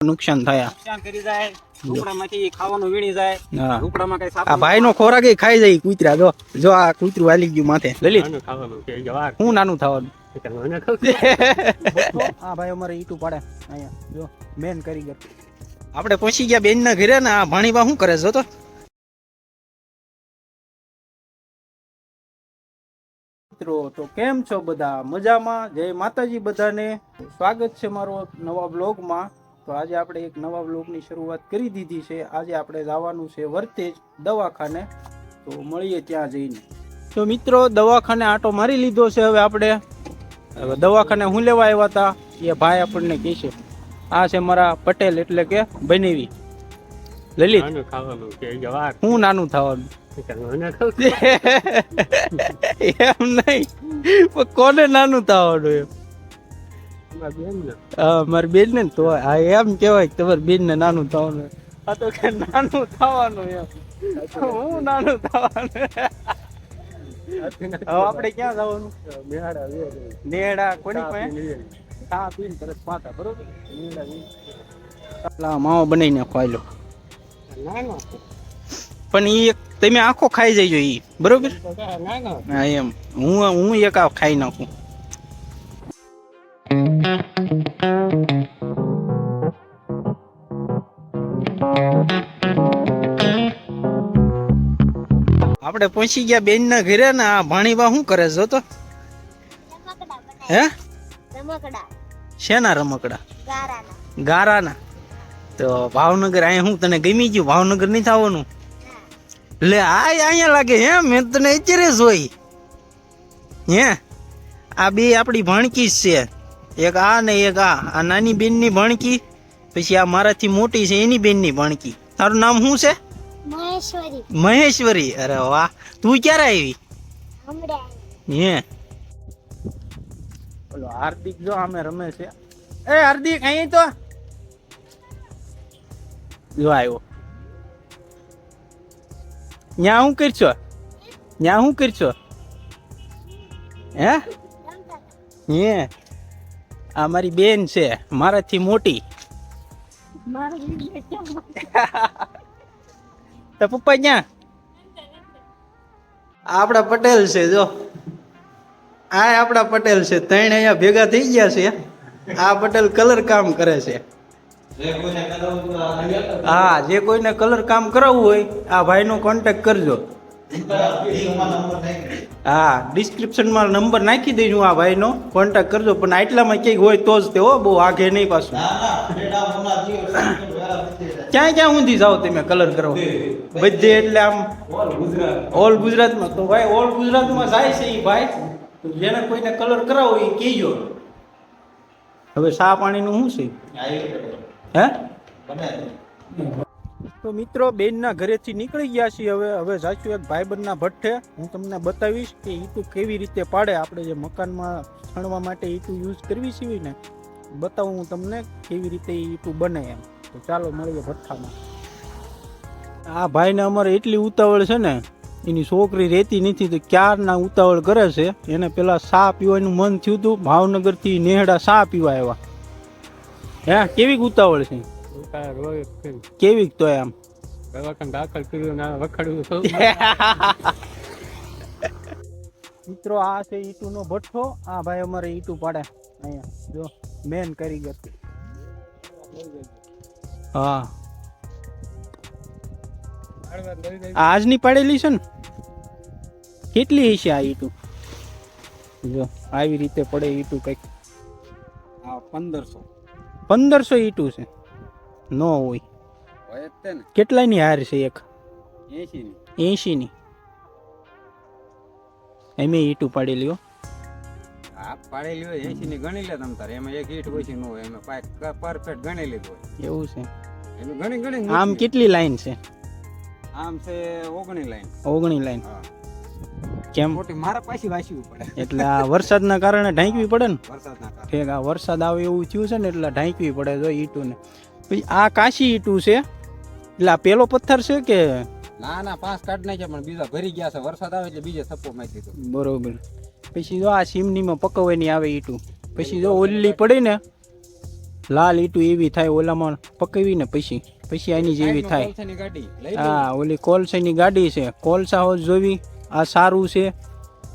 નુકસાન થાય નુકસાન કરી જાય ઝૂંપડામાંથી ખાવાનું વીણી જાય ઝૂંપડામાં કઈ આ ભાઈ નો ખોરાક એ ખાઈ જાય કૂતરા જો આ કૂતરું હાલી ગયું માથે લલિત હું નાનું થવાનું હા ભાઈ અમારે ઈટું પાડે અહીંયા જો મેન કારીગર આપણે પહોંચી ગયા બેન ના ઘરે ને આ ભાણીબા શું કરે જો તો મિત્રો તો કેમ છો બધા મજામાં જય માતાજી બધાને સ્વાગત છે મારો નવા બ્લોગમાં તો આજે આપણે એક નવા બ્લોગની શરૂઆત કરી દીધી છે આજે આપણે જવાનું છે વર્તેજ દવાખાને તો મળીએ ત્યાં જઈને તો મિત્રો દવાખાને આટો મારી લીધો છે હવે આપણે દવાખાને હું લેવા આવ્યા હતા એ ભાઈ આપણને કહે છે આ છે મારા પટેલ એટલે કે બનેવી લલિત હું નાનું થવાનું એમ નહીં કોને નાનું થવાનું એમ મારી બેન ને તો હા એમ કેવાય કે તમારી બેન ને નાનું થવાનું આ તો કે નાનું થવાનું એમ હું નાનું થવાનું હવે આપણે ક્યાં જવાનું નેહડા કોની પાસે ચા પીને તરત પાછા બરોબર નેહડા માવો બનાવીને ખવાઈ લો પણ ઈ એક તમે આખો ખાઈ જઈજો ઈ બરોબર હા એમ હું એક આ ખાઈ નાખું આપણે પહોંચી ગયા બેન ના ઘરે ને આ ભાણીબા શું કરે છે તો હે શેના રમકડા ગારાના તો ભાવનગર અહીંયા હું તને ગમી ગયું ભાવનગર નહીં થવાનું લે અહીંયા લાગે હે મેં તને અત્યારે જોઈ હે આ બે આપણી ભણકી છે એક આ ને એક આ નાની બેન ની ભણકી પછી આ મારાથી મોટી છે એની બેન ની ભણકી તારું નામ શું છે મહેશ્વરી અરે વાહ તું ક્યારે આવી હે બોલો હાર્દિક જો આમે રમે છે એ હાર્દિક અહીં તો જો આવ્યો ન્યા શું કરશો ન્યા શું કરશો હે હે આ મારી બેન છે મારાથી મોટી તો પપ્પા ક્યાં આપડા પટેલ છે જો આ આપડા પટેલ છે ત્રણ અહીંયા ભેગા થઈ ગયા છે આ પટેલ કલર કામ કરે છે હા જે કોઈને કલર કામ કરાવવું હોય આ ભાઈનો કોન્ટેક્ટ કરજો હા ડિસ્ક્રિપ્શનમાં નંબર નાખી દઈશું આ ભાઈનો કોન્ટેક્ટ કરજો પણ આટલામાં ક્યાંક હોય તો જ તે હો બહુ આગે નહીં પાછું ક્યાં ક્યાં ઊંધી જાઓ તમે કલર કરો બધે એટલે આમ ઓલ ગુજરાતમાં તો ભાઈ ઓલ ગુજરાતમાં જાય છે એ ભાઈ જેને કોઈને કલર કરાવો એ કહેજો હવે ચા પાણીનું શું છે હે તો મિત્રો બેનના ઘરેથી નીકળી ગયા છીએ હવે જાશું એક ભાઈબંધના ભઠ્ઠે હું તમને બતાવીશ કે ઈટું કેવી રીતે પાડે આપણે જે મકાનમાં છણવા માટે ઈટું યુઝ કરવી છે ને બતાવું હું તમને કેવી રીતે ઈટું બને એમ તો ચાલો મળીએ ભઠ્ઠામાં આ ભાઈને અમારે એટલી ઉતાવળ છે ને એની છોકરી રહેતી નથી તો ક્યારના ઉતાવળ કરે છે એને પેલા ચા પીવાનું મન થયું હતું ભાવનગરથી નેહડા ચા પીવા આવ્યા હે કેવી ઉતાવળ છે કેવી તો એમ દાખલ કર્યું વખાડ્યું મિત્રો આ છે ઈટુ નો ભઠ્ઠો આ ભાઈ અમારે ઈટુ પાડે અહીંયા જો મેન કારીગર હા આજની પાડેલી છે ને કેટલી હશે આ ઈટુ જો આવી રીતે પડે ઈટુ કઈક 1500 ઈટુ છે નો હોય કેટલાની હાર છે એક 80 ની એમ ઈટુ પાડેલી હો પાડેલી હોય 80 ની ગણી લે તમ તારે એમાં એક ઈટ ઓછી ન હોય એમાં પરફેક્ટ ગણી લીધું હોય એવું છે એનું ગણી આમ કેટલી લાઈન છે આમ છે 19 લાઈન કેમ મોટી મારા પાછી વાંચવી પડે એટલે આ વરસાદના કારણે ઢાંકવી પડે ને વરસાદના કારણે ઠીક આ વરસાદ આવે એવું થયું છે ને એટલે ઢાંકવી પડે જો ઈટુ ને પછી આ કાશી ઈટુ છે એટલે આ પેલો પથ્થર છે કે ના 5 કાઢ નાખ્યા પણ બીજા ભરી ગયા છે વરસાદ આવે એટલે બીજે થપ્પો મારી દીધો બરોબર પછી જો આ સીમનીમાં પકવવાની આવે ઈટુ પછી જો ઓલી પડી ને લાલ ઈટું એવી થાય ઓલામાં પકવી ને પછી આની જેવી થાય. કોલસાની ગાડી લઈ હા ઓલી કોલસાની ગાડી છે, કોલસા હોજ જોવી. આ સારું છે,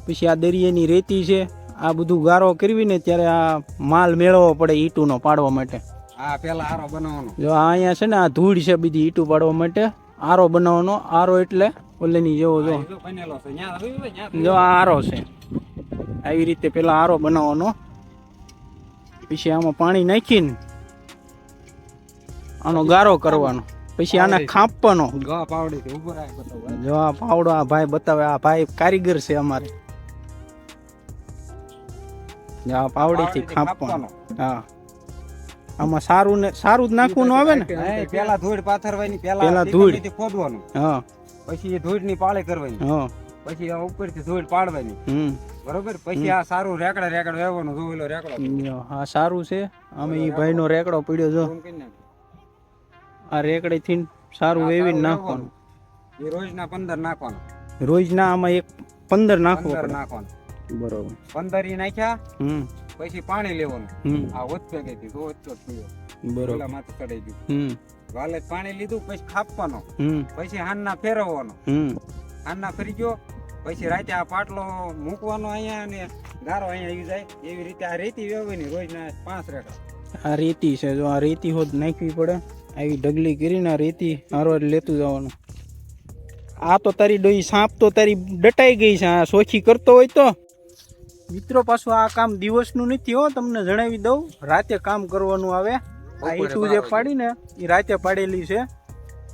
પછી આ દરિયાની રેતી છે. આ બધું ગારો કરવી ને ત્યારે આ માલ મેળવવો પડે ઈટુનો પાડવા માટે. હા પેલા આરો બનાવવાનો. જો આ અહીંયા છે ને આ ધૂળ છે બધી ઈટું પાડવા માટે આરો બનાવવાનો. આરો એટલે ઓલેની જેવો જો જો બનેલો છે ન્યા રહ્યું ન્યા. જો આ આરો છે. આવી રીતે પેલા આરો બનાવવાનો, પછી આમાં પાણી નાખીને આનો ગારો કરવાનો, પછી આને ખાંપવાનો. ગા પાવડી થી ઉભો રાખ બતાવો. જો આ પાવડો આ ભાઈ બતાવે, આ ભાઈ કારીગર છે અમારે. જો આ પાવડીથી ખાંપવાનો. હા આમાં સારું ને સારું જ નાખવાનું આવે ને. પેલા ધૂળ પાથરવાની, પેલા ધૂળ ખોદવાનું, હા પછી ધૂળ ની પાળી કરવાની, હા પછી આ ઉપરથી ધૂળ પાડવાની, બરોબર. પછી આ સારું રેકડા વેવવાનું. જોવેલો રેકડો હા સારું છે. અમે ઈ ભાઈ નો રેકડો પડ્યો જો. આ રેકડે થી સારું વેવીને નાખવાનું. એ રોજના 15 નાખવાનું. રોજના આમાં એક 15 નાખવો પડે. નાખવાનું બરોબર. 15 ઈ નાખ્યા પછી પાણી લેવાનું. આ ઓછો ગઈ હતી તો ઓછો પીયો, બરોબર. ઓલા માથે ચડાઈ દીધું. વાલે પાણી લીધું, પછી ખાપવાનો, પછી હાનના ફેરવવાનો. હાનના ફરી ગયો, પછી રાતે આ પાટલો મૂકવાનો અહીંયા અને ગારો અહીંયા આવી જાય. એવી રીતે આ રેતી વેવવાની રોજના 5 રેકડા. આ રેતી છે જો. આ રેતી હોત નાખવી પડે. આવી ઢગલી કરીને આ રેતી હારો લેતું જવાનું. આ તો તારી ડોઈ સાપ તો તારી ડટાઈ ગઈ છે. આ સોખી કરતો હોય તો મિત્રો પાછું આ કામ દિવસનું નથી હો, તમને જણાવી દઉં. રાતે કામ કરવાનું આવે. આ ઈટું જે પાડી ને એ રાતે પાડેલી છે.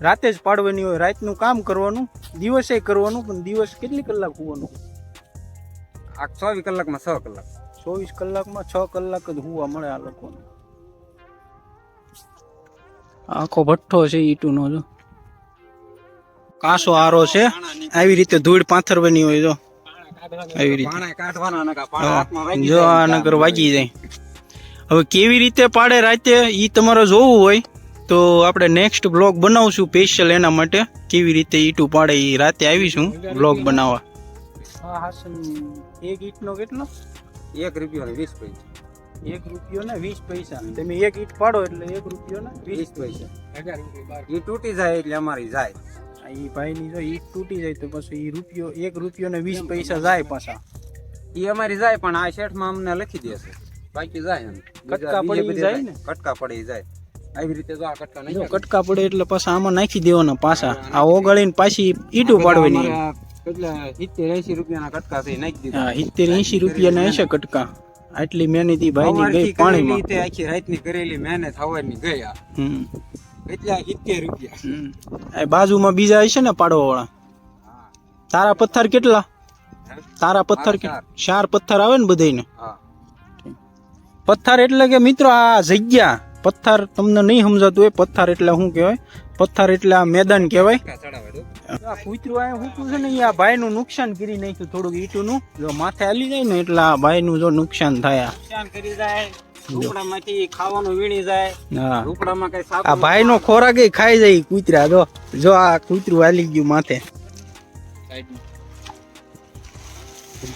રાતે જ પાડવાની હોય. રાતનું કામ કરવાનું, દિવસે કરવાનું. પણ દિવસ કેટલી કલાક હોવાનું? આ 24 કલાકમાં 6 કલાક. 24 કલાકમાં 6 કલાક જ હોવા મળે આ લોકોને. આખો ભઠ્ઠો છે ઈટુનો જો. કાસો આરો છે. આવી રીતે ધૂળ પાથરવાની હોય જો. આવી રીતે જો આ નગર વાગી જાય. હવે કેવી રીતે પાડે રાતે ઈ તમારે જોવું હોય તો આપણે નેક્સ્ટ બ્લોગ બનાવશું સ્પેશિયલ એના માટે. કેવી રીતે ઈટું પાડે ઈ રાતે આવીશું બ્લોગ બનાવવા. હા હાસન એક ઈટનો કેટલો? 1 રૂપિયો ને 20 પૈસા. 1 રૂપિયો ને 20 પૈસા. તમે એક ઈટ પાડો એટલે 1 રૂપિયો ને 20 પૈસા. ઈ તૂટી જાય એટલે અમારી જાય. ઈ ભાઈ ની જો ઈટ તૂટી જાય તો પછી ઈ રૂપિયો 1 રૂપિયો ને 20 પૈસા જાય પાછા. ઈ અમારી જાય પણ આ શેઠમાં અમને લખી દેશે. બાકી જાય એમ. કટકા પડી જાય ને. કટકા પડી જાય. આવી રીતે જો આ કટકા નહીં. કટકા પડે એટલે પાછા આમાં નાખી દેવાના પાછા. આ ઓગળીને પાછી ઈટું પાડવાની. એટલે 70-80 રૂપિયાના કટકા છે નાખી દીધા. હા 70-80 રૂપિયાના હશે કટકા. આટલી મહેનત ઈ ભાઈ ની ગઈ પાણીમાં. તે આખી રાતની કરેલી મહેનત હવાની ગઈ આ. કેટલા 70 રૂપિયા. આ બાજુમાં બીજા હશે ને પાડવા વાળા. તારા પથ્થર કેટલા? તારા પથ્થર 4 પથ્થર આવે ને બધાને. પથ્થર એટલે કે મિત્રો આ જગ્યા. પથ્થર તમને નહીં સમજાતું હોય. પથ્થર એટલે શું કહેવાય? પથ્થર એટલે આ મેદાન કહેવાય. આ કૂતરું આ શું છે ને આ ભાઈ નું નુકસાન કરી નાખ્યું થોડુંક ઈટુનું. જો માથે હાલી જાય ને એટલે આ ભાઈ નું જો નુકસાન થાય. નુકસાન કરી જાય. ઝૂંપડામાંથી ખાવાનું વીણી જાય. હા ઝૂંપડામાં કઈ સાપ. આ ભાઈ નો ખોરાક ખાઈ જાય કૂતરા. જો આ કૂતરું હાલી ગયું માથે.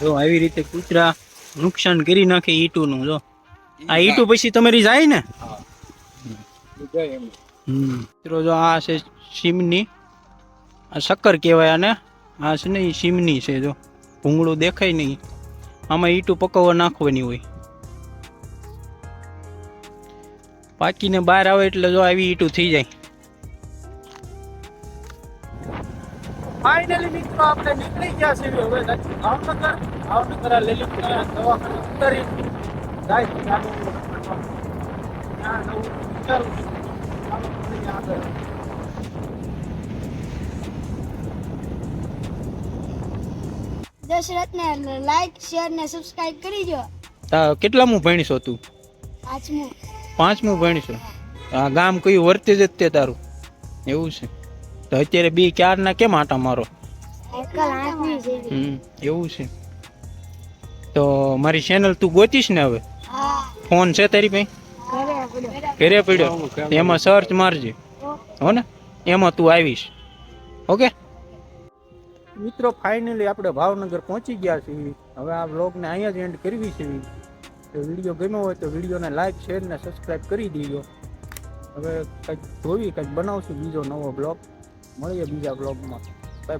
જો આવી રીતે કૂતરા નુકસાન કરી નાખે ઈટુ નું. જો આ ઈટુ પછી તમારી જાય ને. મિત્રો જો આ છે સીમની. આ શક્કર કહેવાય આને. આ છે ને એ સીમની છે. જો ભૂંગળું દેખાય નહીં. આમાં ઈટુ પકવવા નાખવાની હોય. પાકીને બહાર આવે એટલે જો આવી ઈટું થઈ જાય. ફાઇનલી મિત્રો આપણે નીકળી ગયા છે હવે ભાવનગર આ લલિતના દવાખાને ઉતરી જાય છે. દશરથને લાઈક શેર ને સબસ્ક્રાઇબ કરી દો. કેટલામું ભણીશો તું? 5મું. 5મું ભણીશો. આ ગામ કયું વર્તે જ તે તારું? એવું છે. તો અત્યારે બે ક્યારના કેમ આટા મારો? એવું છે. તો મારી ચેનલ તું ગોતીશ ને હવે? ફોન છે તારી પાસે? ઘરે પડ્યો. એમાં સર્ચ મારજે હો ને. એમાં તું આવીશ. ઓકે મિત્રો ફાઇનલી આપણે ભાવનગર પહોંચી ગયા છીએ. હવે આ બ્લોગને અહીંયા જ એન્ડ કરવી છે. તો વિડીયો ગમ્યો હોય તો વિડીયોને લાઈક શેર ને સબસ્ક્રાઈબ કરી દેજો. હવે કંઈક જોવી કંઈક બનાવશું બીજો નવો બ્લોગ. મળીએ બીજા બ્લોગમાં. Bye bye.